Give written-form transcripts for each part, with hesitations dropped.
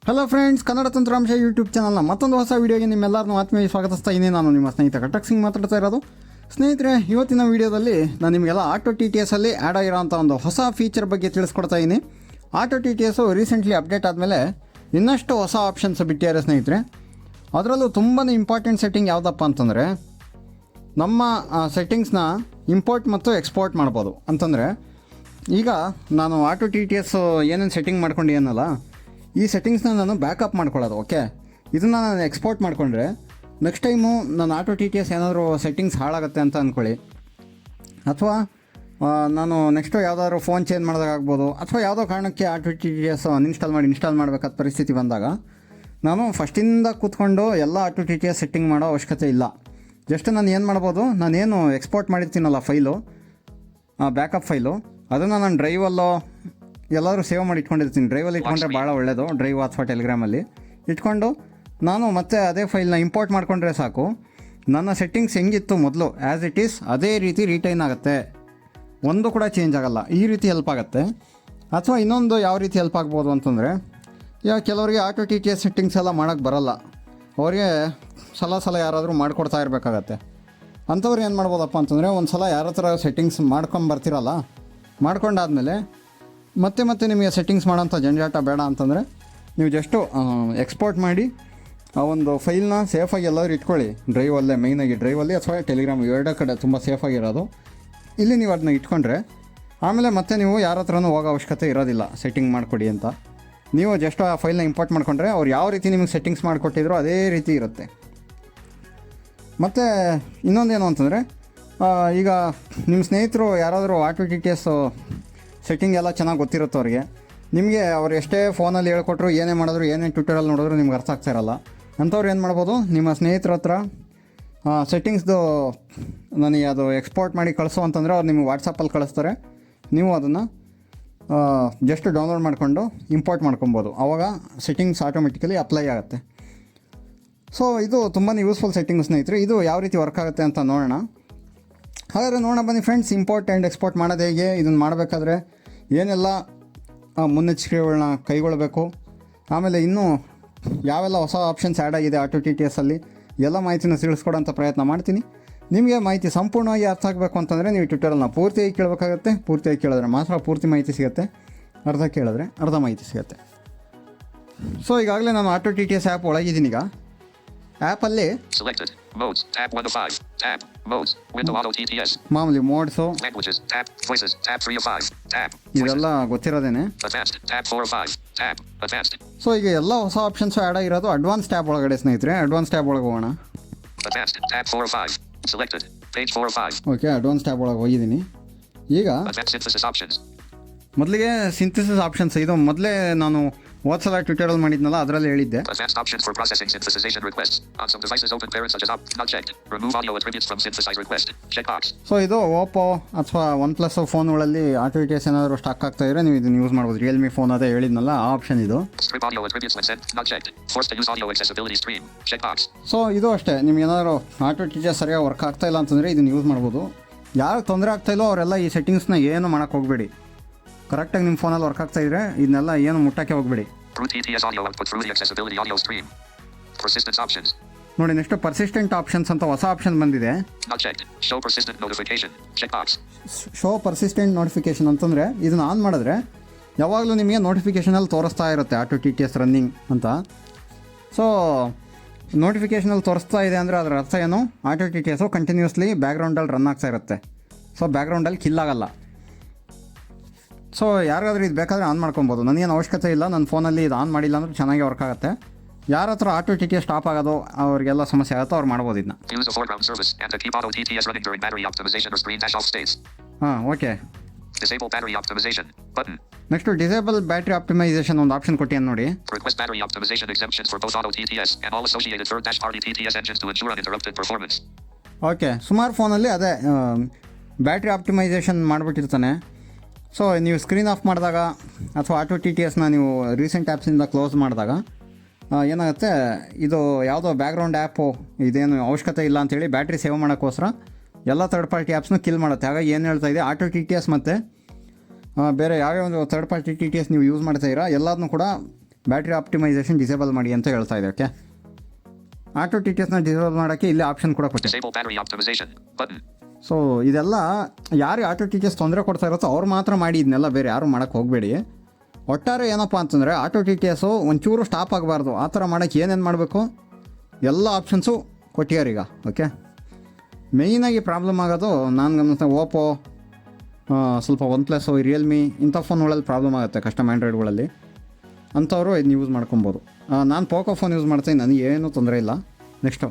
Hello friends, Kannada ತಂತ್ರಾಂಶ YouTube ಚಾನಲ್ನ ಮತ್ತೊಂದು ಹೊಸ ವೀಡಿಯೋಗೆ ನಿಮ್ಮೆಲ್ಲರನ್ನೂ ಆತ್ಮೀಯ ಸ್ವಾಗತಿಸ್ತಾ ಇದ್ದೀನಿ. ನಾನು ನಿಮ್ಮ ಸ್ನೇಹಿತ ಕಟಕ್ ಸಿಂಗ್ ಮಾತಾಡ್ತಾ ಇರೋದು. ಸ್ನೇಹಿತರೆ, ಇವತ್ತಿನ ವೀಡಿಯೋದಲ್ಲಿ ನಾನು ನಿಮಗೆಲ್ಲ ಆಟೋ ಟಿ ಟಿ ಎಸ್ಸಲ್ಲಿ ಆ್ಯಡ್ ಆಗಿರೋಂಥ ಒಂದು ಹೊಸ ಫೀಚರ್ ಬಗ್ಗೆ ತಿಳಿಸ್ಕೊಡ್ತಾ ಇದ್ದೀನಿ. Auto T T S recently update ಆದಮೇಲೆ ಇನ್ನಷ್ಟು ಹೊಸ ಆಪ್ಷನ್ಸ್ ಬಿಟ್ಟಿದ್ದಾರೆ ಸ್ನೇಹಿತರೆ. ಅದರಲ್ಲೂ ತುಂಬಾ ಇಂಪಾರ್ಟೆಂಟ್ ಸೆಟ್ಟಿಂಗ್ ಯಾವುದಪ್ಪ ಅಂತಂದರೆ, ನಮ್ಮ ಸೆಟ್ಟಿಂಗ್ಸ್ನ ಇಂಪೋರ್ಟ್ ಮತ್ತು ಎಕ್ಸ್ಪೋರ್ಟ್ ಮಾಡ್ಬೋದು. ಅಂತಂದರೆ ಈಗ ನಾನು ಆಟೋ ಟಿ ಟಿ ಎಸ್ ಏನೇನು ಸೆಟ್ಟಿಂಗ್ ಮಾಡ್ಕೊಂಡಿದ್ದೀನಲ್ಲ, ಈ ಸೆಟ್ಟಿಂಗ್ಸ್ನ ನಾನು ಬ್ಯಾಕಪ್ ಮಾಡ್ಕೊಳ್ಳೋದು. ಓಕೆ, ಇದನ್ನು ನಾನು ಎಕ್ಸ್ಪೋರ್ಟ್ ಮಾಡಿಕೊಂಡ್ರೆ ನೆಕ್ಸ್ಟ್ ಟೈಮು ನಾನು ಆಟೋ ಟಿ ಟಿ ಎಸ್ ಏನಾದರೂ ಸೆಟ್ಟಿಂಗ್ಸ್ ಹಾಳಾಗುತ್ತೆ ಅಂತ ಅಂದ್ಕೊಳ್ಳಿ, ಅಥವಾ ನಾನು ನೆಕ್ಸ್ಟು ಯಾವುದಾದ್ರು ಫೋನ್ ಚೇಂಜ್ ಮಾಡಿದಾಗ್ಬೋದು, ಅಥವಾ ಯಾವುದೋ ಕಾರಣಕ್ಕೆ auto T T S install ಮಾಡಬೇಕಾದ ಪರಿಸ್ಥಿತಿ ಬಂದಾಗ ನಾನು ಫಸ್ಟಿಂದ ಕೂತ್ಕೊಂಡು ಎಲ್ಲ auto T T S setting ಮಾಡೋ ಅವಶ್ಯಕತೆ ಇಲ್ಲ. ಜಸ್ಟ್ ನಾನು ಏನು ಮಾಡ್ಬೋದು, ನಾನೇನು ಎಕ್ಸ್ಪೋರ್ಟ್ ಮಾಡಿರ್ತೀನಲ್ಲ ಫೈಲು, ಬ್ಯಾಕಪ್ ಫೈಲು, ಅದನ್ನು ನಾನು ಡ್ರೈವಲ್ಲೋ ಎಲ್ಲಾದರೂ ಸೇವ್ ಮಾಡಿ ಇಟ್ಕೊಂಡಿರ್ತೀನಿ. ಡ್ರೈವಲ್ಲಿ ಇಟ್ಕೊಂಡ್ರೆ ಭಾಳ ಒಳ್ಳೆಯದು. ಡ್ರೈವ್ ಅಥವಾ ಟೆಲಿಗ್ರಾಮಲ್ಲಿ ಇಟ್ಕೊಂಡು ನಾನು ಮತ್ತೆ ಅದೇ ಫೈಲ್ನ ಇಂಪೋರ್ಟ್ ಮಾಡಿಕೊಂಡ್ರೆ ಸಾಕು. ನನ್ನ ಸೆಟ್ಟಿಂಗ್ಸ್ ಹೆಂಗಿತ್ತು ಮೊದಲು ಆ್ಯಸ್ ಇಟ್ ಈಸ್ ಅದೇ ರೀತಿ ರಿಟೈನ್ ಆಗುತ್ತೆ, ಒಂದು ಕೂಡ ಚೇಂಜ್ ಆಗೋಲ್ಲ. ಈ ರೀತಿ ಹೆಲ್ಪ್ ಆಗುತ್ತೆ. ಅಥವಾ ಇನ್ನೊಂದು ಯಾವ ರೀತಿ ಹೆಲ್ಪ್ ಆಗ್ಬೋದು ಅಂತಂದರೆ, ಈಗ ಕೆಲವರಿಗೆ auto T T S settings ಎಲ್ಲ ಮಾಡೋಕ್ಕೆ ಬರೋಲ್ಲ, ಅವರಿಗೆ ಸಲ ಯಾರಾದರೂ ಮಾಡಿಕೊಡ್ತಾ ಇರಬೇಕಾಗತ್ತೆ. ಅಂಥವ್ರು ಏನು ಮಾಡ್ಬೋದಪ್ಪ ಅಂತಂದರೆ, ಒಂದು ಸಲ ಯಾರ ಹತ್ರ ಸೆಟ್ಟಿಂಗ್ಸ್ ಮಾಡ್ಕೊಂಬರ್ತಿರಲ್ಲ, ಮಾಡ್ಕೊಂಡಾದಮೇಲೆ ಮತ್ತೆ ನಿಮಗೆ ಸೆಟ್ಟಿಂಗ್ಸ್ ಮಾಡೋಂಥ ಜಂಜಾಟ ಬೇಡ ಅಂತಂದರೆ, ನೀವು ಜಸ್ಟು ಎಕ್ಸ್ಪೋರ್ಟ್ ಮಾಡಿ ಆ ಒಂದು ಫೈಲ್ನ ಸೇಫಾಗಿ ಎಲ್ಲಾದರೂ ಇಟ್ಕೊಳ್ಳಿ. ಡ್ರೈವಲ್ಲೇ, ಮೇಯ್ನಾಗಿ ಡ್ರೈವಲ್ಲಿ ಅಥವಾ ಟೆಲಿಗ್ರಾಮ್ ಎರಡೇ ಕಡೆ ತುಂಬ ಸೇಫಾಗಿರೋದು. ಇಲ್ಲಿ ನೀವು ಅದನ್ನ ಇಟ್ಕೊಂಡ್ರೆ ಆಮೇಲೆ ಮತ್ತೆ ನೀವು ಯಾರ ಹತ್ರನೂ ಹೋಗೋ ಅವಶ್ಯಕತೆ ಇರೋದಿಲ್ಲ ಸೆಟ್ಟಿಂಗ್ ಮಾಡಿಕೊಡಿ ಅಂತ. ನೀವು ಜಸ್ಟ್ ಆ ಫೈಲ್ನ ಇಂಪೋರ್ಟ್ ಮಾಡಿಕೊಂಡ್ರೆ ಅವ್ರು ಯಾವ ರೀತಿ ನಿಮಗೆ ಸೆಟ್ಟಿಂಗ್ಸ್ ಮಾಡಿಕೊಟ್ಟಿದ್ರು ಅದೇ ರೀತಿ ಇರುತ್ತೆ. ಮತ್ತು ಇನ್ನೊಂದೇನು ಅಂತಂದರೆ, ಈಗ ನಿಮ್ಮ ಸ್ನೇಹಿತರು ಯಾರಾದರೂ auto T T S setting ಎಲ್ಲ ಚೆನ್ನಾಗಿ ಗೊತ್ತಿರುತ್ತೆ ಅವ್ರಿಗೆ. ನಿಮಗೆ ಅವ್ರು ಎಷ್ಟೇ ಫೋನಲ್ಲಿ ಹೇಳ್ಕೊಟ್ರು, ಏನೇ ಮಾಡಿದ್ರು, ಏನೇ ಟ್ಯೂಟೋರಿಯಲ್ ನೋಡಿದ್ರು ನಿಮ್ಗೆ ಅರ್ಥ ಆಗ್ತಾ ಇರಲ್ಲ. ಅಂಥವ್ರು ಏನು ಮಾಡ್ಬೋದು, ನಿಮ್ಮ ಸ್ನೇಹಿತರ ಹತ್ರ ಸೆಟ್ಟಿಂಗ್ಸ್ದು ನನಗೆ ಅದು ಎಕ್ಸ್ಪೋರ್ಟ್ ಮಾಡಿ ಕಳಿಸು ಅಂತಂದರೆ ಅವ್ರು ನಿಮಗೆ ವಾಟ್ಸಪ್ಪಲ್ಲಿ ಕಳಿಸ್ತಾರೆ. ನೀವು ಅದನ್ನು ಜಸ್ಟ್ ಡೌನ್ಲೋಡ್ ಮಾಡಿಕೊಂಡು ಇಂಪೋರ್ಟ್ ಮಾಡ್ಕೊಬೋದು. ಆವಾಗ ಸೆಟ್ಟಿಂಗ್ಸ್ ಆಟೋಮೆಟಿಕಲಿ ಅಪ್ಲೈ ಆಗುತ್ತೆ. ಸೊ ಇದು ತುಂಬಾ ಯೂಸ್ಫುಲ್ ಸೆಟ್ಟಿಂಗ್ ಸ್ನೇಹಿತರೆ. ಇದು ಯಾವ ರೀತಿ ವರ್ಕ್ ಆಗುತ್ತೆ ಅಂತ ನೋಡೋಣ. ಹಾಗಾದರೆ ನೋಡೋಣ ಬನ್ನಿ ಫ್ರೆಂಡ್ಸ್. ಇಂಪೋರ್ಟ್ ಆ್ಯಂಡ್ ಎಕ್ಸ್ಪೋರ್ಟ್ ಮಾಡೋದು ಹೇಗೆ, ಇದನ್ನು ಮಾಡಬೇಕಾದ್ರೆ ಏನೆಲ್ಲ ಮುನ್ನೆಚ್ಚರಿಕೆಗಳನ್ನ ಕೈಗೊಳ್ಳಬೇಕು, ಆಮೇಲೆ ಇನ್ನೂ ಯಾವೆಲ್ಲ ಹೊಸ ಆಪ್ಷನ್ಸ್ ಆ್ಯಡ್ ಆಗಿದೆ ಆಟೋ ಟಿ ಟಿ ಎಸ್ಸಲ್ಲಿ, ಎಲ್ಲ ಮಾಹಿತಿನ ತಿಳಿಸ್ಕೊಡೋಂಥ ಪ್ರಯತ್ನ ಮಾಡ್ತೀನಿ. ನಿಮಗೆ ಮಾಹಿತಿ ಸಂಪೂರ್ಣವಾಗಿ ಅರ್ಥ ಆಗಬೇಕು ಅಂತಂದರೆ ನೀವು ಟ್ವಿಟರನ್ನು ಪೂರ್ತಿಯಾಗಿ ಕೇಳಬೇಕಾಗತ್ತೆ. ಪೂರ್ತಿಯಾಗಿ ಕೇಳಿದ್ರೆ ಮಾತ್ರ ಪೂರ್ತಿ ಮಾಹಿತಿ ಸಿಗುತ್ತೆ, ಅರ್ಧ ಕೇಳಿದ್ರೆ ಅರ್ಧ ಮಾಹಿತಿ ಸಿಗುತ್ತೆ. ಸೊ ಈಗಾಗಲೇ ನಾನು auto T T S app ಒಳಗಿದ್ದೀನಿ. ಈಗ ಆ್ಯಪಲ್ಲಿ ಮಾಮೂಲಿ ಮೋಡ್ಸು ಇದೆಲ್ಲ ಗೊತ್ತಿರೋದೇನೆ. ಸೊ ಈಗ ಎಲ್ಲ ಹೊಸ ಆಪ್ಷನ್ಸು ಆ್ಯಡ್ ಆಗಿರೋದು ಅಡ್ವಾನ್ಸ್ ಟ್ಯಾಬ್ ಒಳಗಡೆ ಸ್ನೇಹಿತರೆ. ಅಡ್ವಾನ್ಸ್ ಟ್ಯಾಬ್ ಒಳಗೆ ಹೋಗೋಣ. ಓಕೆ, ಅಡ್ವಾನ್ಸ್ ಟ್ಯಾಬ್ ಒಳಗೆ ಹೋಗಿದ್ದೀನಿ. ಈಗ ಮೊದಲಿಗೆ ಸಿಂಥೆಸಿಸ್ ಆಪ್ಷನ್ಸ್, ಇದು ಮೊದಲೇ ನಾನು ಸಲ ಟ್ಯೂಟೋರಿಯಲ್ ಮಾಡಿದ್ನಲ್ಲ ಅದರಲ್ಲಿ ಹೇಳಿದ್ದೆ. ಸೊ ಇದು ಓಪೋ ಅಥವಾ ಒನ್ ಪ್ಲಸ್ ಫೋನ್ಗಳಲ್ಲಿ ಆಟೋ ಟಿ ಟಿ ಎಸ್ ಏನಾದರೂ ಸ್ಟಾಕ್ ಆಗ್ತಾ ಇದ್ರೆ ನೀವು ಇದನ್ನು ಯೂಸ್ ಮಾಡ್ಬೋದು. ರಿಯಲ್ಮಿ ಫೋನ್ ಅದೇ ಹೇಳಿದ್ನಲ್ಲ ಆ ಆಪ್ಷನ್ ಇದು. ಸೊ ಇದು ಅಷ್ಟೇ, ನಿಮ್ಗೆ ಏನಾದರೂ ಆಟೋ ಟಿ ಟಿ ಎಸ್ ಸರಿಯಾಗಿ ವರ್ಕ್ ಆಗ್ತಾ ಇಲ್ಲ ಅಂತಂದರೆ ಇದನ್ನು ಯೂಸ್ ಮಾಡ್ಬೋದು. ಯಾರು ತೊಂದರೆ ಆಗ್ತಾ ಇಲ್ಲೋ ಅವರೆಲ್ಲ ಈ ಸೆಟ್ಟಿಂಗ್ಸ್ನ ಏನು ಮಾಡೋಕ್ಕೆ ಹೋಗಬೇಡಿ. ಕರೆಕ್ಟಾಗಿ ನಿಮ್ಮ ಫೋನಲ್ಲಿ ವರ್ಕ್ ಆಗ್ತಾ ಇದ್ರೆ ಇದನ್ನೆಲ್ಲ ಏನು ಮುಟ್ಟಕ್ಕೆ ಹೋಗಬೇಡಿ. ನೋಡಿ, ನೆಕ್ಸ್ಟ್ ಪರ್ಸಿಸ್ಟೆಂಟ್ ಆಪ್ಷನ್ಸ್ ಅಂತ ಹೊಸ ಆಪ್ಷನ್ ಬಂದಿದೆ. ಶೋ ಪರ್ಸಿಸ್ಟೆಂಟ್ ನೋಟಿಫಿಕೇಶನ್ ಅಂತಂದರೆ ಇದನ್ನು ಆನ್ ಮಾಡಿದ್ರೆ ಯಾವಾಗಲೂ ನಿಮಗೆ ನೋಟಿಫಿಕೇಷನಲ್ಲಿ ತೋರಿಸ್ತಾ ಇರುತ್ತೆ auto T T S running ಅಂತ. ಸೊ ನೋಟಿಫಿಕೇಷನಲ್ಲಿ ತೋರಿಸ್ತಾ ಇದೆ ಅಂದರೆ ಅದರ ಅರ್ಥ ಏನು, auto T T S continuously ಬ್ಯಾಕ್ಗ್ರೌಂಡಲ್ಲಿ ರನ್ ಆಗ್ತಾ ಇರುತ್ತೆ. ಸೊ ಬ್ಯಾಕ್ಗ್ರೌಂಡಲ್ಲಿ ಕಿಲ್ ಆಗಲ್ಲ. ಸೊ ಯಾರಿಗಾದ್ರೂ ಇದು ಬೇಕಾದರೆ ಆನ್ ಮಾಡ್ಕೊಬೋದು. ನನಗೇನು ಅವಶ್ಯಕತೆ ಇಲ್ಲ, ನನ್ನ ಫೋನಲ್ಲಿ ಇದು ಆನ್ ಮಾಡಿಲ್ಲ ಅಂದರೆ ಚೆನ್ನಾಗಿ ವರ್ಕ್ ಆಗುತ್ತೆ. ಯಾರ ಹತ್ರ auto T T S stop ಆಗೋದು ಅವರಿಗೆಲ್ಲ ಸಮಸ್ಯೆ ಆಗುತ್ತೋ ಅವ್ರು ಮಾಡ್ಬೋದು ಇದನ್ನ. ಹಾಂ, okay. Next disable battery optimisation ಒಂದು ಆಪ್ಷನ್ ಕೊಟ್ಟಿಯನ್ನು ನೋಡಿ. ಓಕೆ, ಸುಮಾರು ಫೋನಲ್ಲಿ ಅದೇ ಬ್ಯಾಟ್ರಿ ಆಪ್ಟಿಮೈಸೇಷನ್ ಮಾಡಿಬಿಟ್ಟಿರ್ತಾನೆ. ಸೊ ನೀವು ಸ್ಕ್ರೀನ್ ಆಫ್ ಮಾಡಿದಾಗ ಅಥವಾ ಆಟೋ ಟಿ ಟಿ ಎಸ್ನ ನೀವು ರೀಸೆಂಟ್ ಆ್ಯಪ್ಸಿಂದ ಕ್ಲೋಸ್ ಮಾಡಿದಾಗ ಏನಾಗುತ್ತೆ, ಇದು ಯಾವುದೋ ಬ್ಯಾಕ್ಗ್ರೌಂಡ್ ಆ್ಯಪು ಇದೇನು ಅವಶ್ಯಕತೆ ಇಲ್ಲ ಅಂತೇಳಿ ಬ್ಯಾಟ್ರಿ ಸೇವ್ ಮಾಡೋಕ್ಕೋಸ್ಕರ ಎಲ್ಲ ಥರ್ಡ್ ಪಾರ್ಟಿ ಆ್ಯಪ್ಸ್ನೂ ಕಿಲ್ ಮಾಡುತ್ತೆ. ಹಾಗಾಗಿ ಏನು ಹೇಳ್ತಾ ಇದೆ, ಆಟೋ ಟಿ ಟಿ ಎಸ್ ಮತ್ತು ಬೇರೆ ಯಾವ್ಯಾವ ಒಂದು third party T T S ನೀವು ಯೂಸ್ ಮಾಡ್ತಾಯಿರಾ ಎಲ್ಲದನ್ನೂ ಕೂಡ ಬ್ಯಾಟ್ರಿ ಆಪ್ಟಿಮೈಸೇಷನ್ ಡಿಸೇಬಲ್ ಮಾಡಿ ಅಂತ ಹೇಳ್ತಾ ಇದೆ. ಓಕೆ, ಆಟೋ ಟಿ ಟಿ ಎಸ್ನ ಡಿಸೇಬಲ್ ಮಾಡೋಕ್ಕೆ ಇಲ್ಲಿ ಆಪ್ಷನ್ ಕೂಡ ಕೊಟ್ಟೆ. ಸೊ ಇದೆಲ್ಲ ಯಾರು ಆಟೋ ಟಿ ಟಿ ಎಸ್ ತೊಂದರೆ ಕೊಡ್ತಾ ಇರುತ್ತೋ ಅವ್ರು ಮಾತ್ರ ಮಾಡಿ, ಇದನ್ನೆಲ್ಲ ಬೇರೆ ಯಾರು ಮಾಡೋಕ್ಕೆ ಹೋಗಬೇಡಿ. ಒಟ್ಟಾರೆ ಏನಪ್ಪ ಅಂತಂದರೆ ಆಟೋ ಟಿ ಟಿ ಎಸ್ಸು ಒಂಚೂರು ಸ್ಟಾಪ್ ಆಗಬಾರ್ದು. ಆ ಥರ ಮಾಡೋಕ್ಕೆ ಏನೇನು ಮಾಡಬೇಕು ಎಲ್ಲ ಆಪ್ಷನ್ಸು ಕೊಟ್ಟಿಯಾರೀಗ. ಓಕೆ, ಮೇಯ್ನಾಗಿ ಪ್ರಾಬ್ಲಮ್ ಆಗೋದು ನಾನು ಗಮನಿಸ್ತಾ ಓಪೋ, ಸ್ವಲ್ಪ OnePlus, ರಿಯಲ್ಮಿ ಇಂಥ ಫೋನ್ಗಳಲ್ಲಿ ಪ್ರಾಬ್ಲಮ್ ಆಗುತ್ತೆ ಕಸ್ಟಮ್ ಆ್ಯಂಡ್ರಾಯ್ಡ್ಗಳಲ್ಲಿ. ಅಂಥವರು ಇದನ್ನ ಯೂಸ್ ಮಾಡ್ಕೊಬೋದು. ನಾನು ಪೋಕೋ ಫೋನ್ ಯೂಸ್ ಮಾಡ್ತೀನಿ, ನನಗೆ ಏನೂ ತೊಂದರೆ ಇಲ್ಲ. ನೆಕ್ಸ್ಟು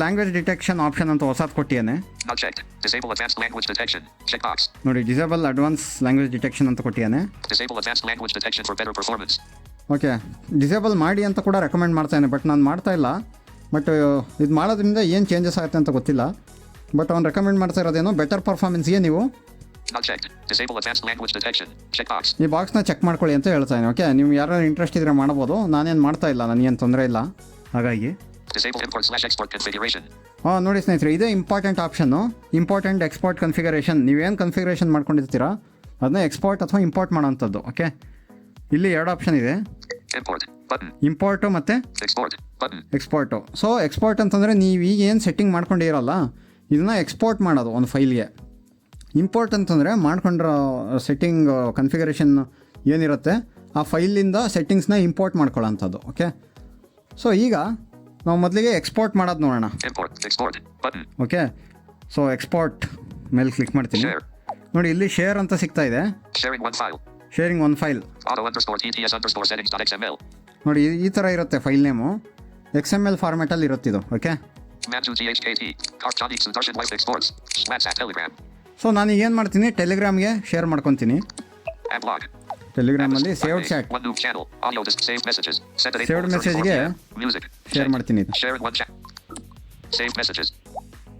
ಲ್ಯಾಂಗ್ವೇಜ್ ಡಿಟೆಕ್ಷನ್ ಆಪ್ಷನ್ ಅಂತ ಹೊಸದು ಕೊಟ್ಟಿಯಾನೆ ನೋಡಿ. ಡಿಸೇಬಲ್ ಅಡ್ವಾನ್ಸ್ ಲ್ಯಾಂಗ್ವೇಜ್ ಡಿಟೆಕ್ಷನ್ ಅಂತ ಕೊಟ್ಟಿಯಾನೆ. ಓಕೆ, ಡಿಸೇಬಲ್ ಮಾಡಿ ಅಂತ ಕೂಡ ರೆಕಮೆಂಡ್ ಮಾಡ್ತಾನೆ, ಬಟ್ ನಾನು ಮಾಡ್ತಾ ಇಲ್ಲ. ಬಟ್ ಇದು ಮಾಡೋದ್ರಿಂದ ಏನು ಚೇಂಜಸ್ ಆಗುತ್ತೆ ಅಂತ ಗೊತ್ತಿಲ್ಲ. ಬಟ್ ಅವ್ನು ರೆಕಮೆಂಡ್ ಮಾಡ್ತಾ ಇರೋದೇನೋ ಬೆಟರ್ ಪರ್ಫಾರ್ಮೆನ್ಸ್ಗೆ ನೀವು ಈ ಬಾಕ್ಸ್ನ ಚೆಕ್ ಮಾಡ್ಕೊಳ್ಳಿ ಅಂತ ಹೇಳ್ತಾನೆ. ಓಕೆ, ನೀವು ಯಾರು ಇಂಟ್ರೆಸ್ಟ್ ಇದ್ರೆ ಮಾಡ್ಬೋದು, ನಾನೇನು ಮಾಡ್ತಾ ಇಲ್ಲ, ನನಗೇನು ತೊಂದರೆ ಇಲ್ಲ. ಹಾಗಾಗಿ ನೋಡಿ ಸ್ನೇಹಿತರೆ, ಇದೇ important option, important export configuration. ನೀವೇನು ಕನ್ಫಿಗರೇಷನ್ ಮಾಡ್ಕೊಂಡಿರ್ತೀರಾ ಅದನ್ನ ಎಕ್ಸ್ಪೋರ್ಟ್ ಅಥವಾ ಇಂಪೋರ್ಟ್ ಮಾಡೋವಂಥದ್ದು. ಓಕೆ, ಇಲ್ಲಿ 2 ಆಪ್ಷನ್ ಇದೆ, ಇಂಪೋರ್ಟು ಮತ್ತು ಎಕ್ಸ್ಪೋರ್ಟು. ಸೊ ಎಕ್ಸ್ಪೋರ್ಟ್ ಅಂತಂದರೆ ನೀವು ಈಗ ಏನು ಸೆಟ್ಟಿಂಗ್ ಮಾಡ್ಕೊಂಡಿರಲ್ಲ ಇದನ್ನು ಎಕ್ಸ್ಪೋರ್ಟ್ ಮಾಡೋದು ಒಂದು ಫೈಲ್ಗೆ. ಇಂಪೋರ್ಟ್ ಅಂತಂದರೆ ಮಾಡ್ಕೊಂಡಿರೋ ಸೆಟ್ಟಿಂಗ್ ಕನ್ಫಿಗರೇಷನ್ ಏನಿರುತ್ತೆ ಆ ಫೈಲಿಂದ ಸೆಟ್ಟಿಂಗ್ಸ್ನ ಇಂಪೋರ್ಟ್ ಮಾಡ್ಕೊಳ್ಳೋಂಥದ್ದು. ಓಕೆ, ಸೊ ಈಗ ನಾವು ಮೊದಲಿಗೆ ಎಕ್ಸ್ಪೋರ್ಟ್ ಮಾಡೋದು ನೋಡೋಣ. ಓಕೆ, ಸೊ ಎಕ್ಸ್ಪೋರ್ಟ್ ಮೇಲೆ ಕ್ಲಿಕ್ ಮಾಡ್ತೀನಿ. ನೋಡಿ, ಇಲ್ಲಿ ಶೇರ್ ಅಂತ ಸಿಗ್ತಾ ಇದೆ, ಶೇರಿಂಗ್ ಒನ್ ಫೈಲ್. ನೋಡಿ, ಈ ಥರ ಇರುತ್ತೆ ಫೈಲ್ ನೇಮು, XML ಫಾರ್ಮ್ಯಾಟಲ್ಲಿ ಇರುತ್ತಿದ್ದು. ಓಕೆ, ಸೊ ನಾನು ಏನು ಮಾಡ್ತೀನಿ, ಟೆಲಿಗ್ರಾಮ್ಗೆ ಶೇರ್ ಮಾಡ್ಕೊತೀನಿ. ಟೆಲಿಗ್ರಾಮಲ್ಲಿ ಸೇವ್ಡ್ ಚಾಟ್, ಸೇವ್ಡ್ ಮೆಸೇಜ್ಗೆ ಶೇರ್ ಮಾಡ್ತೀನಿ.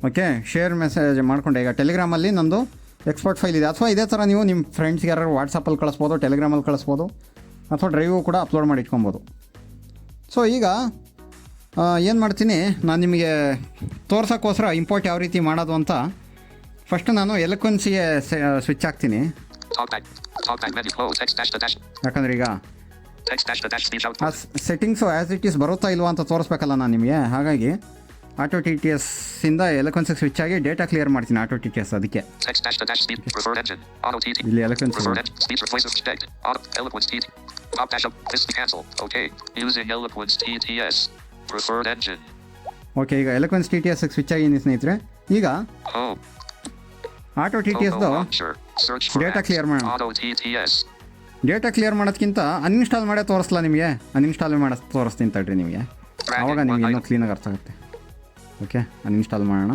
ಓಕೆ, ಶೇರ್ ಮೆಸೇಜ್ ಮಾಡಿಕೊಂಡೆ. ಈಗ ಟೆಲಿಗ್ರಾಮಲ್ಲಿ ನಂದು ಎಕ್ಸ್ಪೋರ್ಟ್ ಫೈಲ್ ಇದೆ. ಅಥವಾ ಇದೇ ಥರ ನೀವು ನಿಮ್ಮ ಫ್ರೆಂಡ್ಸ್ಗೆ ಯಾರು ವಾಟ್ಸಪ್ಪಲ್ಲಿ ಕಳಿಸ್ಬೋದು, ಟೆಲಿಗ್ರಾಮಲ್ಲಿ ಕಳಿಸ್ಬೋದು, ಅಥವಾ ಡ್ರೈವು ಕೂಡ ಅಪ್ಲೋಡ್ ಮಾಡಿ ಇಟ್ಕೊಬೋದು. ಸೊ ಈಗ ಏನು ಮಾಡ್ತೀನಿ, ನಾನು ನಿಮಗೆ ತೋರ್ಸೋಕ್ಕೋಸ್ಕರ ಇಂಪೋರ್ಟ್ ಯಾವ ರೀತಿ ಮಾಡೋದು ಅಂತ ಫಸ್ಟ್ ನಾನು ಎಲಕ್ವೆನ್ಸಿಗೆ ಸ್ವಿಚ್ ಆಗ್ತೀನಿ. ಯಾಕಂದರೆ ಈಗ ಆ ಸೆಟ್ಟಿಂಗ್ಸು ಆ್ಯಸ್ ಇಟ್ ಈಸ್ ಬರುತ್ತಾ ಇಲ್ವಾ ಅಂತ ತೋರಿಸ್ಬೇಕಲ್ಲ ನಾನು ನಿಮಗೆ. ಹಾಗಾಗಿ ಆಟೋ ಟಿ ಟಿ ಎಸ್ಸಿಂದ ಎಲಕ್ವೆನ್ಸಿಗೆ ಸ್ವಿಚ್ ಆಗಿ ಡೇಟಾ ಕ್ಲಿಯರ್ ಮಾಡ್ತೀನಿ ಆಟೋ ಟಿ ಟಿ ಎಸ್. ಅದಕ್ಕೆ ಇಲ್ಲಿ ಎಲಕ್ವೆನ್ಸಿ ಓಕೆ, ಈಗ ಎಲಕ್ವೆನ್ಸ್ ಟಿ ಟಿ ಎಸ್ಗೆ ಸ್ವಿಚ್ ಆಗಿದ್ದೀನಿ ಸ್ನೇಹಿತರೆ. ಈಗ ಆಟೋ ಟಿ ಟಿ ಎಸ್ದು ಡೇಟಾ ಕ್ಲಿಯರ್ ಮಾಡೋಣ. ಡೇಟಾ ಕ್ಲಿಯರ್ ಮಾಡೋದಕ್ಕಿಂತ ಅನ್ಇನ್ಸ್ಟಾಲ್ ಮಾಡೇ ತೋರಿಸ್ಲಾ ನಿಮಗೆ, ಅನ್ಇನ್ಸ್ಟಾಲ್ ಮಾಡೋದು ತೋರಿಸ್ತೀನಿ ತಡ್ರಿ ನಿಮಗೆ, ಆವಾಗ ನಿಮ್ಗೆ ಇನ್ನೂ ಕ್ಲೀನಾಗಿ ಅರ್ಥ ಆಗುತ್ತೆ. ಓಕೆ, ಅನ್ಇನ್ಸ್ಟಾಲ್ ಮಾಡೋಣ.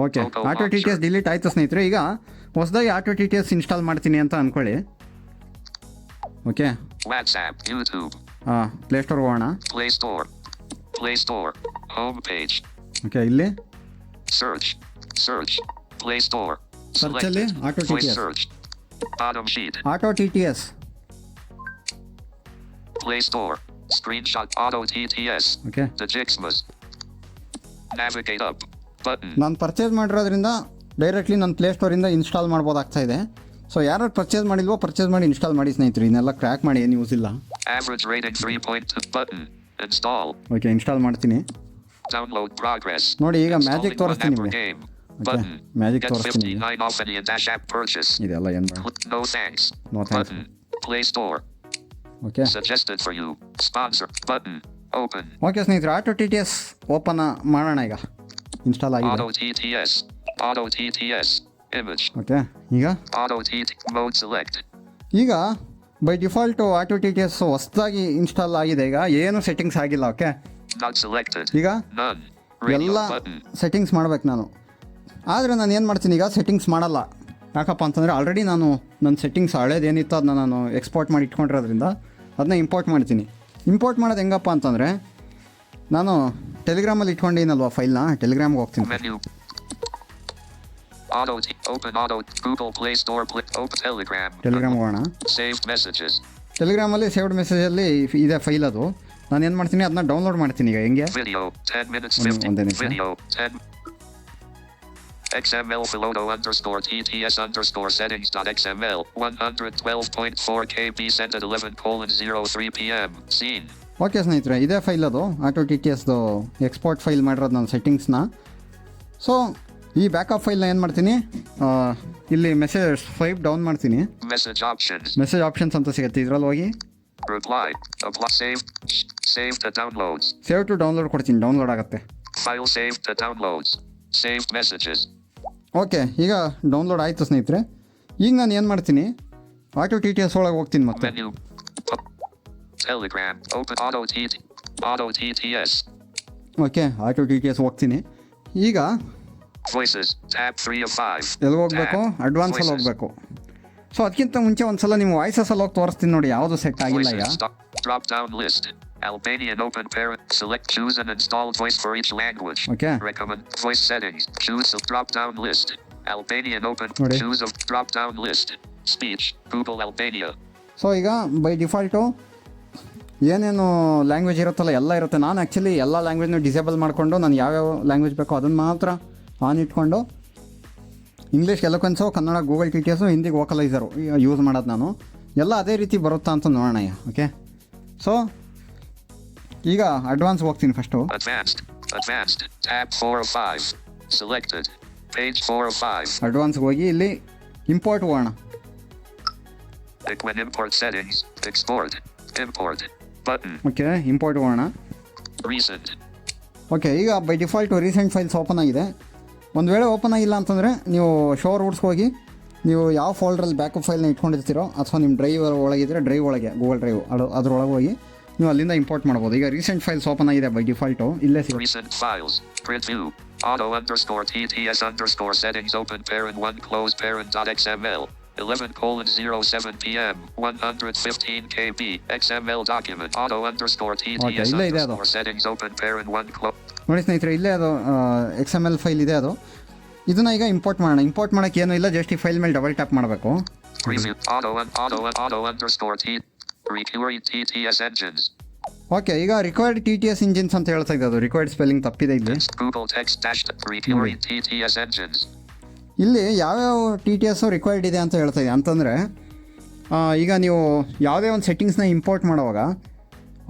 Okay, auto T T S delete ಆಯಿತು ಸ್ನೇಹಿತರೆ. ಈಗ ಹೊಸದಾಗಿ Auto T T S install ಮಾಡ್ತೀನಿ ಅಂತ ಅಂದ್ಕೊಳ್ಳಿ. ಓಕೆ, ಹಾಂ, ಪ್ಲೇಸ್ಟೋರ್ ಹೋಗೋಣ. ಓಕೆ, ಇಲ್ಲಿ ಸರ್ಚಲ್ಲಿ Auto T T S, Auto T T S, Play Store, screenshot Auto TTS. Okay. The Jixmas. Navigate up button. ನಾನು ಪರ್ಚೇಸ್ ಮಾಡಿರೋದ್ರಿಂದ ಡೈರೆಕ್ಟ್ಲಿ ನನ್ನ ಪ್ಲೇಸ್ಟೋರಿಂದ ಇನ್ಸ್ಟಾಲ್ ಮಾಡ್ಬೋದಾಗ್ತಾ ಇದೆ. ಸೊ ಯಾರು ಪರ್ಚೇಸ್ ಮಾಡಿಲ್ವೋ ಪರ್ಚೇಸ್ ಮಾಡಿ ಇನ್ಸ್ಟಾಲ್ ಮಾಡಿ ಸ್ನೇಹಿತರೆ, ಇದನ್ನೆಲ್ಲ ಕ್ರ್ಯಾಕ್ ಮಾಡಿ ಏನು ಯೂಸ್ ಇಲ್ಲ. Average rating 3.2 button. Install. Okay, install ಮಾಡ್ತೀನಿ. Download progress. ನೋಡಿ, ಈಗ ಮ್ಯಾಜಿಕ್ ತೋರಿಸ್ತೀನಿ ನಿಮಗೆ. ಓಕೆ, ಮ್ಯಾಜಿಕ್ ತೋರಿಸ್ತೀನಿ. 59 off any dash app purchase. ಇದೆಲ್ಲ ಏನು ಬೇಡ. No thanks. No thanks. Button. Play Store. ಓಕೆ, Suggested for you. Sponsor button. Open. Okay ಸ್ನೇಹಿತರೆ, Auto T T S open ಮಾಡೋಣ. ಈಗ ಇನ್ಸ್ಟಾಲ್ ಆಗಿದೆ. Auto TTS. Auto TTS. Image. Okay, ಈಗ Auto TT mode select. ಈಗ by default Auto T T S ಹೊಸದಾಗಿ install ಆಗಿದೆ. ಈಗ ಏನು ಸೆಟ್ಟಿಂಗ್ಸ್ ಆಗಿಲ್ಲ. Okay, Not selected. ಈಗ None. Radio ಎಲ್ಲ button. ಸೆಟ್ಟಿಂಗ್ಸ್ ಮಾಡ್ಬೇಕು ನಾನು. ಆದರೆ ನಾನು ಏನು ಮಾಡ್ತೀನಿ, ಈಗ ಸೆಟ್ಟಿಂಗ್ಸ್ ಮಾಡಲ್ಲ. ಯಾಕಪ್ಪ ಅಂತಂದರೆ ಆಲ್ರೆಡಿ ನಾನು ನನ್ನ ಸೆಟ್ಟಿಂಗ್ಸ್ ಹಳೇದೇನಿತ್ತು ಅದನ್ನ ನಾನು ಎಕ್ಸ್ಪೋರ್ಟ್ ಮಾಡಿ ಇಟ್ಕೊಂಡಿರೋದ್ರಿಂದ ಅದನ್ನ ಇಂಪೋರ್ಟ್ ಮಾಡ್ತೀನಿ. ಇಂಪೋರ್ಟ್ ಮಾಡೋದು ಹೆಂಗಪ್ಪ ಅಂತಂದರೆ, ನಾನು ಟೆಲಿಗ್ರಾಮಲ್ಲಿ ಇಟ್ಕೊಂಡಿನಲ್ವ ಫೈಲ್ನ, ಟೆಲಿಗ್ರಾಮ್ಗೆ ಹೋಗ್ತೀನಿ. Menu. Auto open auto Google Play Store open Telegram. ಟೆಲಿಗ್ರಾಮ್ಗೆ ಹೋಗೋಣ. Saved messages. ಟೆಲಿಗ್ರಾಮಲ್ಲಿ ಸೇವ್ಡ್ ಮೆಸೇಜಲ್ಲಿ ಇದೆ ಫೈಲ್. ಅದು ನಾನು ಏನು ಮಾಡ್ತೀನಿ, ಅದನ್ನ ಡೌನ್ಲೋಡ್ ಮಾಡ್ತೀನಿ. ಈಗ ಹೆಂಗೆ Video 10 minutes ಒಂದೇ 15 ನಿಮಿಷ. video 10 XML Philoto underscore TTS underscore settings dot XML 112.4 KB sent at 11:03 PM. Scene. Okay ಸ್ನೇಹಿತರೆ, ಇದೇ ಫೈಲ್ ಅದು ಆಟೋ ಟಿ ಟಿ ಎಸ್ದು ಎಕ್ಸ್ಪೋರ್ಟ್ ಫೈಲ್ ಮಾಡಿರೋದು ನಾನು ಸೆಟ್ಟಿಂಗ್ಸ್ನ. ಸೊ ಈ ಬ್ಯಾಕಪ್ ಫೈಲ್ನ ಏನು ಮಾಡ್ತೀನಿ, ಇಲ್ಲಿ ಮೆಸೇಜ್ ಸ್ವೈಪ್ ಡೌನ್ ಮಾಡ್ತೀನಿ. Message options. ಮೆಸೇಜ್ ಆಪ್ಷನ್ಸ್ ಅಂತ ಸಿಗುತ್ತೆ, ಇದರಲ್ಲಿ ಹೋಗಿ Reply. Apply. Save to downloads. Save to download ಕೊಡ್ತೀನಿ, ಡೌನ್ಲೋಡ್ ಆಗುತ್ತೆ. File saved to downloads. Saved messages. Okay, ಈಗ ಡೌನ್ಲೋಡ್ ಆಯಿತು ಸ್ನೇಹಿತರೆ. ಈಗ ನಾನು ಏನು ಮಾಡ್ತೀನಿ, ಆಟೋ ಟಿ ಟಿ ಎಸ್ ಒಳಗೆ ಹೋಗ್ತೀನಿ ಮತ್ತೆ. Menu. Telegram. Open Auto TTS. Okay, auto T T S ಹೋಗ್ತೀನಿ. ಈಗ Voices. Tab 3 of 5. ಎಲ್ಲಿ ಹೋಗಬೇಕು, ಅಡ್ವಾನ್ಸಲ್ಲಿ ಹೋಗಬೇಕು. ಸೊ ಅದಕ್ಕಿಂತ ಮುಂಚೆ ಒಂದ್ಸಲ ನಿಮ್ಮ ವಾಯ್ಸಸಲ್ಲಿ ಹೋಗಿ ತೋರಿಸ್ತೀನಿ ನೋಡಿ, ಯಾವುದು ಸೆಟ್ ಆಗಿಲ್ಲ. Voices. Drop down list. Albanian open parent. Select choose an installed voice for each language. Okay. Recommend voice settings. Choose a drop down list. Albanian open. Ready? Choose a drop down list. Speech. Google Albania. So ಈಗ by default ಏನೇನು language ಇರುತ್ತಲ್ಲ ಎಲ್ಲ ಇರುತ್ತೆ. ನಾನು actually ಎಲ್ಲ ಲ್ಯಾಂಗ್ವೇಜ್ನೂ disable ಮಾಡಿಕೊಂಡು ನಾನು ಯಾವ್ಯಾವ ಲ್ಯಾಂಗ್ವೇಜ್ ಬೇಕೋ ಅದನ್ನು ಮಾತ್ರ ಆನ್ ಇಟ್ಕೊಂಡು English Eloquence, Kannada Google T T S, ಹಿಂದಿಗೆ ವೋಕಲೈಸರು ಯೂಸ್ ಮಾಡೋದು ನಾನು. ಎಲ್ಲ ಅದೇ ರೀತಿ ಬರುತ್ತಾ ಅಂತ ನೋಡೋಣ. ಓಕೆ, ಸೊ ಈಗ ಅಡ್ವಾನ್ಸ್ ಹೋಗ್ತೀನಿ first. Advanced. Tab 4 of 5. Selected. Page 4 of 5. ಅಡ್ವಾನ್ಸ್ಗೆ ಹೋಗಿ ಇಲ್ಲಿ ಇಂಪೋರ್ಟ್ ಹೋಗೋಣ. When import settings. Export. Import. Button. Okay, import ಹೋಗೋಣ. Recent. ಓಕೆ, ಈಗ by default recent files open ಆಗಿದೆ. ಒಂದು ವೇಳೆ ಓಪನ್ ಆಗಿಲ್ಲ ಅಂತಂದರೆ ನೀವು ಶೋ ರೂಟ್ಸ್ಗೆ ಹೋಗಿ ನೀವು ಯಾವ ಫೋಲ್ಡ್ರಲ್ಲಿ ಬ್ಯಾಕಪ್ ಫೈಲ್ನ ಇಟ್ಕೊಂಡಿರ್ತೀರೋ ಅಥವಾ ನಿಮ್ಮ ಡ್ರೈವ್ ಒಳಗಿದ್ರೆ ಡ್ರೈವ್ ಒಳಗೆ ಗೂಗಲ್ ಡ್ರೈವ್ ಅದರೊಳಗೆ ಹೋಗಿ ನೀವು ಅಲ್ಲಿಂದ ಇಂಪೋರ್ಟ್ ಮಾಡ್ಬೋದು. ಈಗ ರೀಸೆಂಟ್ ಫೈಲ್ಸ್ ಓಪನ್ ಆಗಿದೆ ಬೈ ಡಿಫಾಲ್ಟು, ಇಲ್ಲೇ ಸಿಗುತ್ತೆ. Recent files. Print view. Auto underscore TTS underscore settings open parent 1 close parent dot XML 11:07 PM 115 KB XML document. Auto underscore TTS underscore settings open parent 1 close. ನೋಡಿ ಸ್ನೇಹಿತರೆ, ಇಲ್ಲೇ ಅದು XML file ಇದೆ. ಅದು ಇದನ್ನು ಈಗ ಇಂಪೋರ್ಟ್ ಮಾಡೋಣ. ಇಂಪೋರ್ಟ್ ಮಾಡೋಕ್ಕೆ ಏನೂ ಇಲ್ಲ, ಜಸ್ಟ್ ಈ ಫೈಲ್ ಮೇಲೆ ಡಬಲ್ ಟ್ಯಾಪ್ ಮಾಡಬೇಕು. Preview. Auto underscore Recurring TTS engines. Okay, ಈಗ required T T S engines ಅಂತ ಹೇಳ್ತಾ ಇದೆ. ಅದು ರಿಕ್ವೈರ್ಡ್ ಸ್ಪೆಲ್ಲಿಂಗ್ ತಪ್ಪಿದೆ ಇಲ್ಲಿ. Google text dash recurring TTS engines. ಇಲ್ಲಿ ಯಾವ್ಯಾವ ಟಿ ಟಿ ಎಸ್ಸು ರಿಕ್ವೈರ್ಡ್ ಇದೆ ಅಂತ ಹೇಳ್ತಾ ಇದೆ ಅಂತಂದರೆ, ಈಗ ನೀವು ಯಾವುದೇ ಒಂದು ಸೆಟ್ಟಿಂಗ್ಸ್ನ ಇಂಪೋರ್ಟ್ ಮಾಡುವಾಗ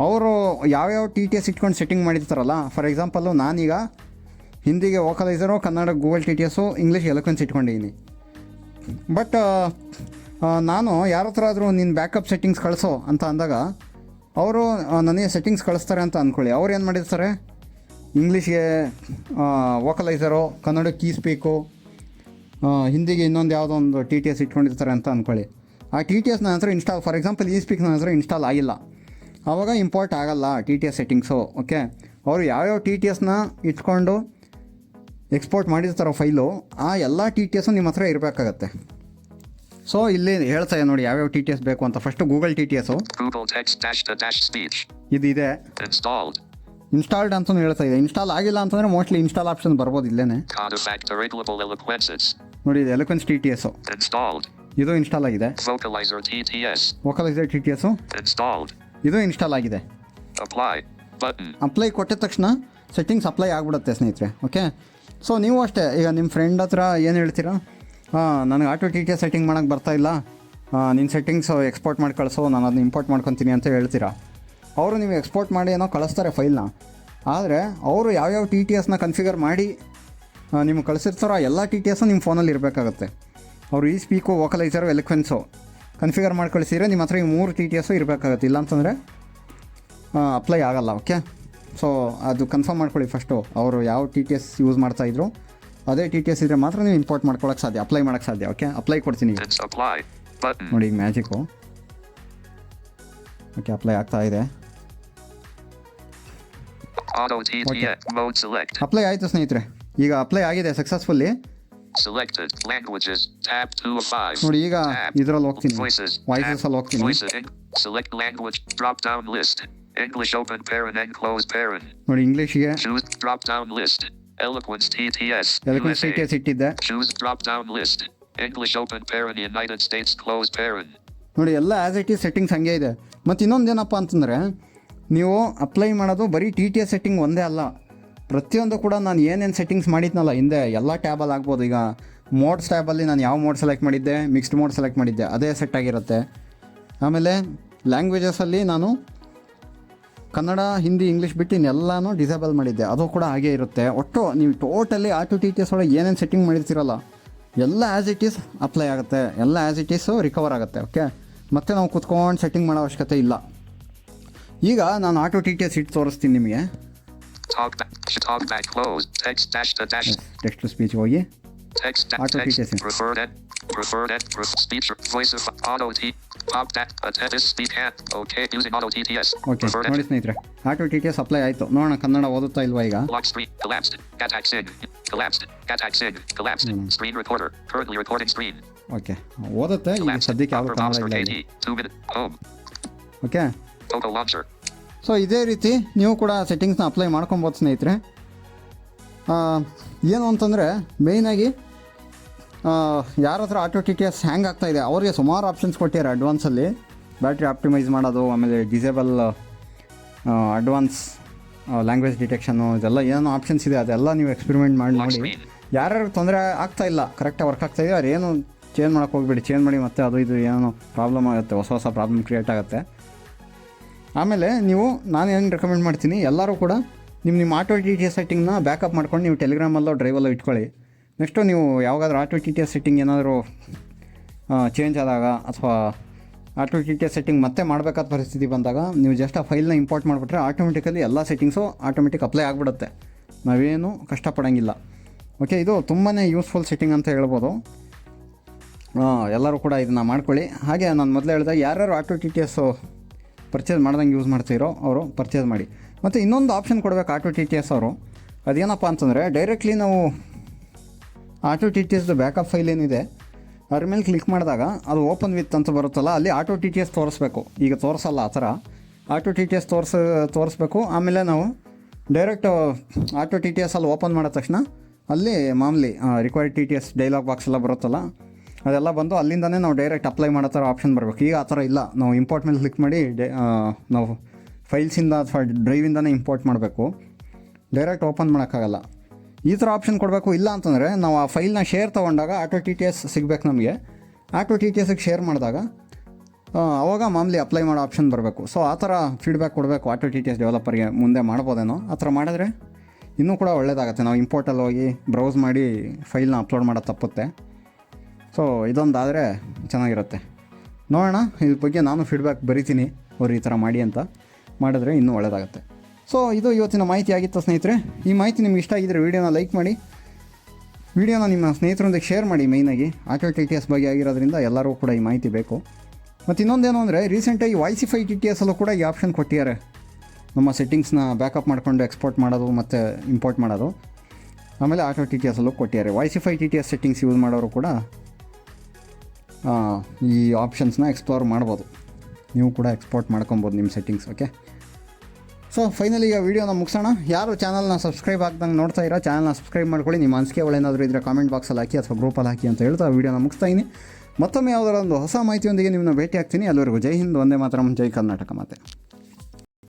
ಅವರು ಯಾವ್ಯಾವ ಟಿ ಟಿ ಎಸ್ ಇಟ್ಕೊಂಡು ಸೆಟ್ಟಿಂಗ್ ಮಾಡಿರ್ತಾರಲ್ಲ. ಫಾರ್ ಎಕ್ಸಾಂಪಲ್ಲು ನಾನೀಗ ಹಿಂದಿಗೆ Vocalizer, Kannada Google T T S, English Eloquence ಇಟ್ಕೊಂಡಿದ್ದೀನಿ. ಬಟ್ ನಾನು ಯಾರ ಹತ್ರ ಆದರೂ ನಿನ್ನ ಬ್ಯಾಕಪ್ ಸೆಟ್ಟಿಂಗ್ಸ್ ಕಳಿಸೋ ಅಂತ ಅಂದಾಗ ಅವರು ನನಗೆ ಸೆಟ್ಟಿಂಗ್ಸ್ ಕಳಿಸ್ತಾರೆ ಅಂತ ಅಂದ್ಕೊಳ್ಳಿ. ಅವ್ರು ಏನು ಮಾಡಿರ್ತಾರೆ, ಇಂಗ್ಲೀಷ್ಗೆ ವೋಕಲೈಸರು, ಕನ್ನಡ ಕೀ ಸ್ಪೀಕು, ಹಿಂದಿಗೆ ಇನ್ನೊಂದು ಯಾವುದೋ ಒಂದು ಟಿ ಟಿ ಎಸ್ ಇಟ್ಕೊಂಡಿರ್ತಾರೆ ಅಂತ ಅಂದ್ಕೊಳ್ಳಿ. ಆ ಟಿ ಟಿ ಎಸ್ ನನ್ನ ಹತ್ರ ಇನ್ಸ್ಟಾಲ್, ಫಾರ್ ಎಕ್ಸಾಂಪಲ್ ಈ ಸ್ಪೀಕ್ ನನ್ನ ಹತ್ರ ಇನ್ಸ್ಟಾಲ್ ಆಗಿಲ್ಲ, ಆವಾಗ ಇಂಪೋರ್ಟ್ ಆಗಲ್ಲ T T S settings. Okay, ಅವರು ಯಾವ್ಯಾವ ಟಿ ಟಿ ಎಸ್ನ ಇಟ್ಕೊಂಡು ಎಕ್ಸ್ಪೋರ್ಟ್ ಮಾಡಿರ್ತಾರೋ ಫೈಲು, ಆ ಎಲ್ಲ ಟಿ ಟಿ ಎಸ್ಸು ನಿಮ್ಮ ಹತ್ರ ಇರಬೇಕಾಗತ್ತೆ. ಸೊ ಇಲ್ಲಿ ಹೇಳ್ತಾ ಇದೆ ನೋಡಿ ಯಾವ್ಯಾವ ಟಿ ಟಿ ಎಸ್ ಬೇಕು ಅಂತ. First Google T T S, Google text dash to dash speech. ಇದಿದೆ. ಇನ್ಸ್ಟಾಲ್ಡ್ ಅಂತಲೂ ಹೇಳ್ತಾ ಇದೆ. ಇನ್ಸ್ಟಾಲ್ ಆಗಿಲ್ಲ ಅಂತಂದರೆ ಮೋಸ್ಟ್ಲಿ ಇನ್ಸ್ಟಾಲ್ ಆಪ್ಷನ್ ಬರ್ಬೋದು ಇಲ್ಲೇನೆ. ನೋಡಿ, ಇದು ಎಲೋಕ್ವೆನ್ಸ್ ಟಿ ಟಿ ಎಸ್ಸು ಇದು ಇನ್ಸ್ಟಾಲ್ ಆಗಿದೆ. Vocalizer TTS. Vocalizer T T S ಇದು ಇನ್ಸ್ಟಾಲ್ ಆಗಿದೆ. ಅಪ್ಲೈ ಕೊಟ್ಟಿದ ತಕ್ಷಣ ಸೆಟ್ಟಿಂಗ್ಸ್ ಅಪ್ಲೈ ಆಗಿಬಿಡುತ್ತೆ ಸ್ನೇಹಿತರೆ. ಓಕೆ, ಸೊ ನೀವು ಅಷ್ಟೇ, ಈಗ ನಿಮ್ಮ ಫ್ರೆಂಡ್ ಹತ್ರ ಏನು ಹೇಳ್ತೀರಾ, ನನಗೆ auto T T S setting ಮಾಡೋಕ್ಕೆ ಬರ್ತಾಯಿಲ್ಲ, ನಿನ್ನ ಸೆಟ್ಟಿಂಗ್ಸ್ ಎಕ್ಸ್ಪೋರ್ಟ್ ಮಾಡಿ ಕಳಿಸೋ, ನಾನು ಅದನ್ನ ಇಂಪೋರ್ಟ್ ಮಾಡ್ಕೊತೀನಿ ಅಂತ ಹೇಳ್ತೀರಾ. ಅವರು ನೀವು ಎಕ್ಸ್ಪೋರ್ಟ್ ಮಾಡಿ ಏನೋ ಕಳಿಸ್ತಾರೆ ಫೈಲ್ನ. ಆದರೆ ಅವರು ಯಾವ್ಯಾವ ಟಿ ಟಿ ಎಸ್ನ ಕನ್ಫಿಗರ್ ಮಾಡಿ ನಿಮ್ಗೆ ಕಳಿಸಿರ್ತಾರೋ ಎಲ್ಲ ಟಿ ಟಿ ಎಸ್ಸು ನಿಮ್ಮ ಫೋನಲ್ಲಿ ಇರಬೇಕಾಗತ್ತೆ. ಅವರು ಈ ಸ್ಪೀಕು, ವೋಕಲೈಸರು, ಎಲೋಕ್ವೆನ್ಸು ಕನ್ಫಿಗರ್ ಮಾಡಿ ಕಳಿಸಿದ್ರೆ ನಿಮ್ಮ ಹತ್ರ ಈ 3 ಟಿ ಟಿ ಎಸ್ಸು ಇರಬೇಕಾಗತ್ತೆ. ಇಲ್ಲಾಂತಂದರೆ ಅಪ್ಲೈ ಆಗಲ್ಲ. ಓಕೆ, ಸೊ ಅದು ಕನ್ಫರ್ಮ್ ಮಾಡ್ಕೊಳ್ಳಿ ಫಸ್ಟು. ಅವರು ಯಾವ ಟಿ ಟಿ ಎಸ್ ಯೂಸ್ ಮಾಡ್ತಾಯಿದ್ರು ಅದೇ ಟಿ ಟಿ ಎಸ್ ಇದ್ದರೆ ಮಾತ್ರ ನೀವು ಇಂಪೋರ್ಟ್ ಮಾಡ್ಕೊಳ್ಳೋಕ್ಕೆ ಸಾಧ್ಯ, ಅಪ್ಲೈ ಮಾಡೋಕ್ಕೆ ಸಾಧ್ಯ. ಓಕೆ, ಅಪ್ಲೈ ಕೊಡ್ತೀನಿ ನೋಡಿ, ಈಗ ಮ್ಯಾಜಿಕ್ಕು. ಓಕೆ, ಅಪ್ಲೈ ಆಗ್ತಾ ಇದೆ. ಅಪ್ಲೈ ಆಯಿತು ಸ್ನೇಹಿತರೆ, ಈಗ ಅಪ್ಲೈ ಆಗಿದೆ ಸಕ್ಸಸ್ಫುಲ್ಲಿ. ನೋಡಿ, ಈಗ ಇದರಲ್ಲಿ ಹೋಗ್ತೀನಿ, ವಾಯ್ಸಸಲ್ಲಿ ಹೋಗ್ತೀನಿ. ನೋಡಿ, ಇಂಗ್ಲೀಷ್ಗೆ Eloquence TTS ಇಟ್ಟಿದ್ದೆ. choose drop down list. English open parent, United States close parent. ನೋಡಿ, ಎಲ್ಲ ಆ್ಯಸ್ ಇಟ್ ಈಸ್ ಸೆಟ್ಟಿಂಗ್ಸ್ ಹಂಗೆ ಇದೆ. ಮತ್ತು ಇನ್ನೊಂದು ಏನಪ್ಪ ಅಂತಂದರೆ, ನೀವು ಅಪ್ಲೈ ಮಾಡೋದು ಬರೀ ಟಿ ಟಿ ಎಸ್ ಸೆಟ್ಟಿಂಗ್ ಒಂದೇ ಅಲ್ಲ, ಪ್ರತಿಯೊಂದು ಕೂಡ ನಾನು ಏನೇನು ಸೆಟ್ಟಿಂಗ್ಸ್ ಮಾಡಿದ್ನಲ್ಲ ಹಿಂದೆ ಎಲ್ಲ ಟ್ಯಾಬಲ್ಲಿ ಆಗ್ಬೋದು. ಈಗ ಮೋಡ್ಸ್ ಟ್ಯಾಬಲ್ಲಿ ನಾನು ಯಾವ ಮೋಡ್ ಸೆಲೆಕ್ಟ್ ಮಾಡಿದ್ದೆ, ಮಿಕ್ಸ್ಡ್ ಮೋಡ್ ಸೆಲೆಕ್ಟ್ ಮಾಡಿದ್ದೆ, ಅದೇ ಸೆಟ್ ಆಗಿರುತ್ತೆ. ಆಮೇಲೆ ಲ್ಯಾಂಗ್ವೇಜಸಲ್ಲಿ ನಾನು ಕನ್ನಡ, ಹಿಂದಿ, ಇಂಗ್ಲೀಷ್ ಬಿಟ್ಟು ಇನ್ನೆಲ್ಲನೂ ಡಿಸೇಬಲ್ ಮಾಡಿದ್ದೆ, ಅದು ಕೂಡ ಹಾಗೇ ಇರುತ್ತೆ. ಒಟ್ಟು ನೀವು ಟೋಟಲಿ R2TTS ಒಳಗೆ ಏನೇನು ಸೆಟ್ಟಿಂಗ್ ಮಾಡಿರ್ತೀರಲ್ಲ ಎಲ್ಲ ಆ್ಯಸ್ ಇಟ್ ಈಸ್ ಅಪ್ಲೈ ಆಗುತ್ತೆ, ಎಲ್ಲ ಆ್ಯಸ್ ಇಟ್ ಈಸು ರಿಕವರ್ ಆಗುತ್ತೆ. ಓಕೆ, ಮತ್ತು ನಾವು ಕುತ್ಕೊಂಡು ಸೆಟ್ಟಿಂಗ್ ಮಾಡೋ ಅವಶ್ಯಕತೆ ಇಲ್ಲ. ಈಗ ನಾನು R2TTS ಇಟ್ಟು ತೋರಿಸ್ತೀನಿ ನಿಮಗೆ. ಟೆಕ್ಸ್ಟ್ ಟು ಸ್ಪೀಚ್ ಹೋಗಿ R2TTS ಓಕೆ ನೋಡಿ ಸ್ನೇಹಿತರೆ, R2TTS ಅಪ್ಲೈ ಆಯಿತು. ನೋಡೋಣ ಕನ್ನಡ ಓದುತ್ತಾ ಇಲ್ವಾ ಈಗ. ಓಕೆ, ಓದುತ್ತೆ. ಈಗ ಸದ್ಯಕ್ಕೆ ಯಾವ ಕನ್ನಡ ಇಲ್ಲ. ಓಕೆ, ಸೊ ಇದೇ ರೀತಿ ನೀವು ಕೂಡ ಸೆಟ್ಟಿಂಗ್ಸ್ನ ಅಪ್ಲೈ ಮಾಡ್ಕೊಬೋದು ಸ್ನೇಹಿತರೆ. ಏನು ಅಂತಂದರೆ ಮೇಯ್ನಾಗಿ ಯಾರ ಹತ್ರ R2TTS ಹ್ಯಾಂಗ್ ಆಗ್ತಾಯಿದೆ ಅವ್ರಿಗೆ ಸುಮಾರು ಆಪ್ಷನ್ಸ್ ಕೊಟ್ಟಿದ್ದಾರೆ ಅಡ್ವಾನ್ಸಲ್ಲಿ. ಬ್ಯಾಟ್ರಿ ಆಪ್ಟಿಮೈಸ್ ಮಾಡೋದು, ಆಮೇಲೆ ಡಿಸೇಬಲ್ ಅಡ್ವಾನ್ಸ್ ಲ್ಯಾಂಗ್ವೇಜ್ ಡಿಟೆಕ್ಷನ್ನು, ಇದೆಲ್ಲ ಏನೋ ಆಪ್ಷನ್ಸ್ ಇದೆ. ಅದೆಲ್ಲ ನೀವು ಎಕ್ಸ್ಪೆರಿಮೆಂಟ್ ಮಾಡಿ ನೋಡಿ. ಯಾರ್ಯಾರು ತೊಂದರೆ ಆಗ್ತಾಯಿಲ್ಲ, ಕರೆಕ್ಟಾಗಿ ವರ್ಕ್ ಆಗ್ತಾಯಿದೆ, ಅವ್ರು ಏನು ಚೇಂಜ್ ಮಾಡೋಕ್ಕೆ ಹೋಗ್ಬೇಡಿ. ಚೇಂಜ್ ಮಾಡಿ ಮತ್ತೆ ಅದು ಇದು ಏನೋ ಪ್ರಾಬ್ಲಮ್ ಆಗುತ್ತೆ, ಹೊಸ ಪ್ರಾಬ್ಲಮ್ ಕ್ರಿಯೇಟ್ ಆಗುತ್ತೆ. ಆಮೇಲೆ ನೀವು ನಾನೇನು ರೆಕಮೆಂಡ್ ಮಾಡ್ತೀನಿ, ಎಲ್ಲರೂ ಕೂಡ ನಿಮ್ಮ R2TTS ಸೆಟ್ಟಿಂಗ್ನ ಬ್ಯಾಕಪ್ ಮಾಡ್ಕೊಂಡು ನೀವು ಟೆಲಿಗ್ರಾಮಲ್ಲೋ ಡ್ರೈವಲ್ಲೋ ಇಟ್ಕೊಳ್ಳಿ. ನೆಕ್ಸ್ಟು ನೀವು ಯಾವಾಗಾದ್ರೂ R2TTS ಸೆಟ್ಟಿಂಗ್ ಏನಾದರೂ ಚೇಂಜ್ ಆದಾಗ ಅಥವಾ R2TTS ಸೆಟ್ಟಿಂಗ್ ಮತ್ತೆ ಮಾಡಬೇಕಾದ ಪರಿಸ್ಥಿತಿ ಬಂದಾಗ ನೀವು ಜಸ್ಟ್ ಆ ಫೈಲ್ನ ಇಂಪೋರ್ಟ್ ಮಾಡಿಬಿಟ್ರೆ ಆಟೋಮೆಟಿಕಲಿ ಎಲ್ಲ ಸೆಟ್ಟಿಂಗ್ಸು ಆಟೋಮೆಟಿಕ್ ಅಪ್ಲೈ ಆಗಿಬಿಡುತ್ತೆ. ನಾವೇನು ಕಷ್ಟಪಡೋಂಗಿಲ್ಲ. ಓಕೆ, ಇದು ತುಂಬಾ ಯೂಸ್ಫುಲ್ ಸೆಟ್ಟಿಂಗ್ ಅಂತ ಹೇಳ್ಬೋದು. ಎಲ್ಲರೂ ಕೂಡ ಇದನ್ನು ಮಾಡ್ಕೊಳ್ಳಿ. ಹಾಗೆ ನಾನು ಮೊದಲೇ ಹೇಳಿದಾಗ ಯಾರ್ಯಾರು R2TTS ಪರ್ಚೇಸ್ ಮಾಡ್ದಂಗೆ ಯೂಸ್ ಮಾಡ್ತೀರೋ ಅವರು ಪರ್ಚೇಸ್ ಮಾಡಿ. ಮತ್ತು ಇನ್ನೊಂದು ಆಪ್ಷನ್ ಕೊಡಬೇಕು R2TTS ಅವರು. ಅದೇನಪ್ಪ ಅಂತಂದರೆ ಡೈರೆಕ್ಟ್ಲಿ ನಾವು R2TTSದು ಬ್ಯಾಕಪ್ ಫೈಲ್ ಏನಿದೆ ಅದ್ರ ಮೇಲೆ ಕ್ಲಿಕ್ ಮಾಡಿದಾಗ ಅದು ಓಪನ್ ವಿತ್ ಅಂತ ಬರುತ್ತಲ್ಲ, ಅಲ್ಲಿ R2TTS ತೋರಿಸ್ಬೇಕು. ಈಗ ತೋರಿಸಲ್ಲ ಆ ಥರ. R2TTS ತೋರಿಸ್ಬೇಕು. ಆಮೇಲೆ ನಾವು ಡೈರೆಕ್ಟ್ R2TTS ಅಲ್ಲಿ ಓಪನ್ ಮಾಡಿದ ತಕ್ಷಣ ಅಲ್ಲಿ ಮಾಮೂಲಿ ರಿಕ್ವೈರ್ಡ್ TTS ಡೈಲಾಗ್ ಬಾಕ್ಸ್ ಎಲ್ಲ ಬರುತ್ತಲ್ಲ, ಅದೆಲ್ಲ ಬಂದು ಅಲ್ಲಿಂದನೇ ನಾವು ಡೈರೆಕ್ಟ್ ಅಪ್ಲೈ ಮಾಡೋ ಥರ ಆಪ್ಷನ್ ಬರಬೇಕು. ಈಗ ಆ ಥರ ಇಲ್ಲ. ನಾವು ಇಂಪೋರ್ಟ್ ಮೇಲೆ ಕ್ಲಿಕ್ ಮಾಡಿ ನಾವು ಫೈಲ್ಸಿಂದ ಅಥವಾ ಡ್ರೈವಿಂದನೇ ಇಂಪೋರ್ಟ್ ಮಾಡಬೇಕು, ಡೈರೆಕ್ಟ್ ಓಪನ್ ಮಾಡೋಕ್ಕಾಗಲ್ಲ. ಈ ಥರ ಆಪ್ಷನ್ ಕೊಡಬೇಕು. ಇಲ್ಲ ಅಂತಂದರೆ ನಾವು ಆ ಫೈಲ್ನ ಶೇರ್ ತೊಗೊಂಡಾಗ R2TTS ಸಿಗಬೇಕು ನಮಗೆ. R2TTSಗೆ ಶೇರ್ ಮಾಡಿದಾಗ ಅವಾಗ ಮಾಮೂಲಿ ಅಪ್ಲೈ ಮಾಡೋ ಆಪ್ಷನ್ ಬರಬೇಕು. ಸೊ ಆ ಥರ ಫೀಡ್ಬ್ಯಾಕ್ ಕೊಡಬೇಕು R2TTS ಡೆವಲಪರ್ಗೆ. ಮುಂದೆ ಮಾಡ್ಬೋದೇನೋ ಆ ಥರ ಮಾಡಿದ್ರೆ ಇನ್ನೂ ಕೂಡ ಒಳ್ಳೆಯದಾಗುತ್ತೆ. ನಾವು ಇಂಪೋರ್ಟಲ್ಲಿ ಹೋಗಿ ಬ್ರೌಸ್ ಮಾಡಿ ಫೈಲ್ನ ಅಪ್ಲೋಡ್ ಮಾಡೋದು ತಪ್ಪುತ್ತೆ. ಸೊ ಇದೊಂದಾದರೆ ಚೆನ್ನಾಗಿರುತ್ತೆ. ನೋಡೋಣ, ಇದ್ರ ಬಗ್ಗೆ ನಾನು ಫೀಡ್ಬ್ಯಾಕ್ ಬರಿತೀನಿ ಅವ್ರು ಈ ಥರ ಮಾಡಿ ಅಂತ. ಮಾಡಿದ್ರೆ ಇನ್ನೂ ಒಳ್ಳೆಯದಾಗುತ್ತೆ. ಸೊ ಇದು ಇವತ್ತಿನ ಮಾಹಿತಿ ಆಗಿತ್ತು ಸ್ನೇಹಿತರೆ. ಈ ಮಾಹಿತಿ ನಿಮ್ಗೆ ಇಷ್ಟ ಆಗಿದ್ದರೆ ವೀಡಿಯೋನ ಲೈಕ್ ಮಾಡಿ, ವೀಡಿಯೋನ ನಿಮ್ಮ ಸ್ನೇಹಿತರೊಂದಿಗೆ ಶೇರ್ ಮಾಡಿ. ಮೇಯ್ನಾಗಿ R2TTS ಬಗ್ಗೆ ಆಗಿರೋದ್ರಿಂದ ಎಲ್ಲರೂ ಕೂಡ ಈ ಮಾಹಿತಿ ಬೇಕು. ಮತ್ತು ಇನ್ನೊಂದೇನು ಅಂದರೆ ರೀಸೆಂಟಾಗಿ Wi-Fi TTS ಅಲ್ಲೂ ಕೂಡ ಈ ಆಪ್ಷನ್ ಕೊಟ್ಟಿದ್ದಾರೆ. ನಮ್ಮ ಸೆಟ್ಟಿಂಗ್ಸ್ನ ಬ್ಯಾಕಪ್ ಮಾಡಿಕೊಂಡು ಎಕ್ಸ್ಪೋರ್ಟ್ ಮಾಡೋದು ಮತ್ತು ಇಂಪೋರ್ಟ್ ಮಾಡೋದು. ಆಮೇಲೆ R2TTS ಅಲ್ಲೂ ಕೊಟ್ಟಿದ್ದಾರೆ. Wi-Fi TTS ಸೆಟ್ಟಿಂಗ್ಸ್ ಯೂಸ್ ಮಾಡೋರು ಕೂಡ ಈ ಆಪ್ಷನ್ಸ್ನ ಎಕ್ಸ್ಪ್ಲೋರ್ ಮಾಡ್ಬೋದು. ನೀವು ಕೂಡ ಎಕ್ಸ್ಪೋರ್ಟ್ ಮಾಡ್ಕೊಬೋದು ನಿಮ್ಮ ಸೆಟ್ಟಿಂಗ್ಸ್. ಓಕೆ, ಸೊ ಫೈನಲಿ ಈಗ ವೀಡಿಯೋನ ಮುಗಿಸೋಣ. ಯಾರು ಚಾನಲ್ನ ಸಬ್ಸ್ಕ್ರೈಬ್ ಆಗ್ದಂಗೆ ನೋಡ್ತಾ ಇರೋ ಚಾನಲ್ನ ಸಬ್ಸ್ಕ್ರೈಬ್ ಮಾಡ್ಕೊಳ್ಳಿ. ನಿಮ್ಮ ಅನಿಸಿಕೆಗಳೇನಾದರೂ ಇದ್ದರೆ ಕಾಮೆಂಟ್ ಬಾಕ್ಸಲ್ಲಿ ಹಾಕಿ ಅಥವಾ ಗ್ರೂಪಲ್ಲಿ ಹಾಕಿ ಅಂತ ಹೇಳ್ತಾ ವೀಡಿಯೋನ ಮುಗಿಸ್ತಾ ಇದ್ದೀನಿ. ಮತ್ತೊಮ್ಮೆ ಯಾವುದಾರ ಒಂದು ಹೊಸ ಮಾಹಿತಿಯೊಂದಿಗೆ ನಿಮ್ಮನ್ನ ಭೇಟಿ ಆಗ್ತೀನಿ. ಅಲ್ಲಿವರೆಗೂ ಜೈ ಹಿಂದ್, ವಂದೇ ಮಾತರಂ, ಜೈ ಕರ್ನಾಟಕ ಮಾತೆ.